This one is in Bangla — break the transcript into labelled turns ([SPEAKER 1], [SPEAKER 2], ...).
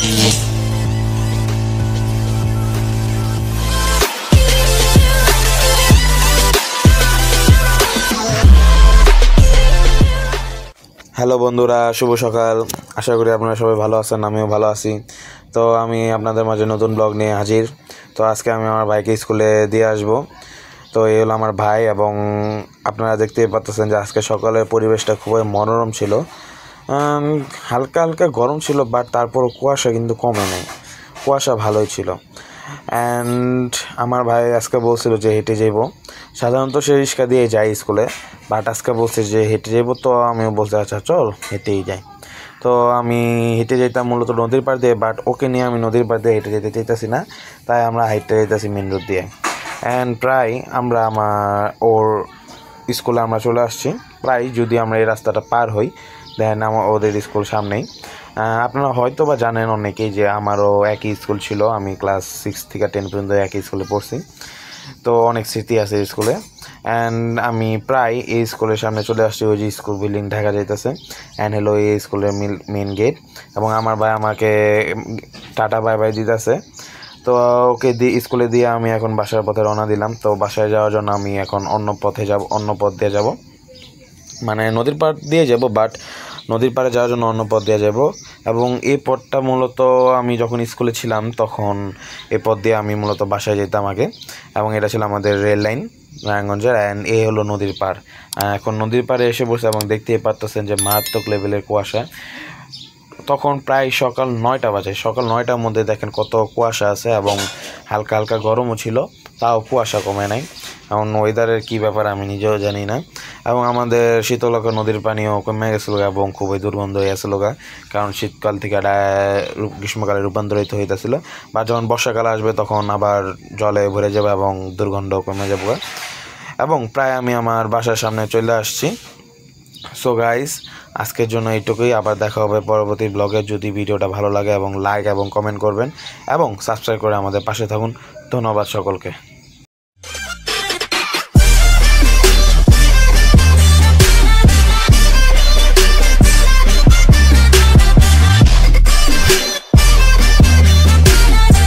[SPEAKER 1] হ্যালো বন্ধুরা, শুভ সকাল। আশা করি আপনারা সবাই ভালো আছেন, আমিও ভালো আছি। তো আমি আপনাদের মাঝে নতুন ব্লগ নিয়ে হাজির। তো আজকে আমি আমার ভাইকে স্কুলে দিয়ে আসব। তো এই হলো আমার ভাই, এবং আপনারা দেখতেই পাচ্ছেন যে আজকে সকালের পরিবেশটা খুবই মনোরম ছিল। হালকা হালকা গরম ছিল, বাট তারপরও কুয়াশা কিন্তু কমে নেই, কুয়াশা ভালোই ছিল। অ্যান্ড আমার ভাই আজকে বলছিল যে হেঁটে যাইব। সাধারণত সে রিক্সা দিয়ে যায় স্কুলে, বাট আজকে বলছে যে হেঁটে যাইব। তো আমিও বলছি আচ্ছা চল হেঁটেই যাই। তো আমি হেঁটে যেতাম মূলত নদীর পাড় দিয়ে, বাট ওকে নিয়ে আমি নদীর পাড় দিয়ে হেঁটে যেতে চাইতেছি না, তাই আমরা হেঁটে যেতেছি মেন রোড দিয়ে। অ্যান্ড প্রায় আমরা ওর স্কুলে আমরা চলে আসছি। প্রায় যদি আমরা এই রাস্তাটা পার হই, দেন ওদের স্কুল সামনেই। আপনারা হয়তো বা জানেন অনেকেই যে আমারও একই স্কুল ছিল, আমি ক্লাস 6 থেকে 10 পর্যন্ত একই স্কুলে পড়ছি। তো অনেক স্মৃতি আছে স্কুলে। অ্যান্ড আমি প্রায় এই স্কুলের সামনে চলে আসছি, ওই যে স্কুল বিল্ডিং দেখা যাইতেছে। অ্যান্ড হলো এই স্কুলের মেন গেট, এবং আমার ভাই আমাকে টাটা বাই বাই দিতেছে। তো ওকে স্কুলে দিয়ে আমি এখন বাসার পথে রওনা দিলাম। তো বাসায় যাওয়ার জন্য আমি এখন অন্য পথ দিয়ে যাব, মানে নদীর পাড় দিয়ে যাব, বাট নদীর পাড়ে যাওয়ার জন্য অন্য পথ দিয়ে যাব। এবং এই পথটা মূলত আমি যখন স্কুলে ছিলাম তখন এই পথ দিয়ে আমি মূলত বাসায় যেতাম আগে, এবং এটা ছিল আমাদের রেল লাইন নারায়ণগঞ্জের। অ্যান্ড এই হলো নদীর পাড়। এখন নদীর পাড়ে এসে বসে, এবং দেখতেই পারতেছেন যে মারাত্মক লেভেলের কুয়াশা। তখন প্রায় সকাল 9টা বাজে। সকাল 9টার মধ্যে দেখেন কত কুয়াশা আছে, এবং হালকা হালকা গরমও ছিল, তাও কুয়াশা কমে নাই। এমন ওয়েদারের কী ব্যাপার আমি নিজেও জানি না। এবং আমাদের শীতলক্ষা নদীর পানিও কমে গেছিলো, এবং খুবই দুর্গন্ধ হয়ে গেছিলো, কারণ শীতকাল থেকে এটা গ্রীষ্মকালে রূপান্তরিত হইতেছিল। বা যখন বর্ষাকাল আসবে তখন আবার জলে ভরে যাবে এবং দুর্গন্ধ কমে যাবে। এবং প্রায় আমি আমার বাসার সামনে চলে আসছি। সো গাইস, আজকের জন্য এইটুকুই। আবার দেখা হবে পরবর্তী ব্লগে। যদি ভিডিওটা ভালো লাগে এবং লাইক এবং কমেন্ট করবেন, এবং সাবস্ক্রাইব করে আমাদের পাশে থাকুন। ধন্যবাদ সকলকে।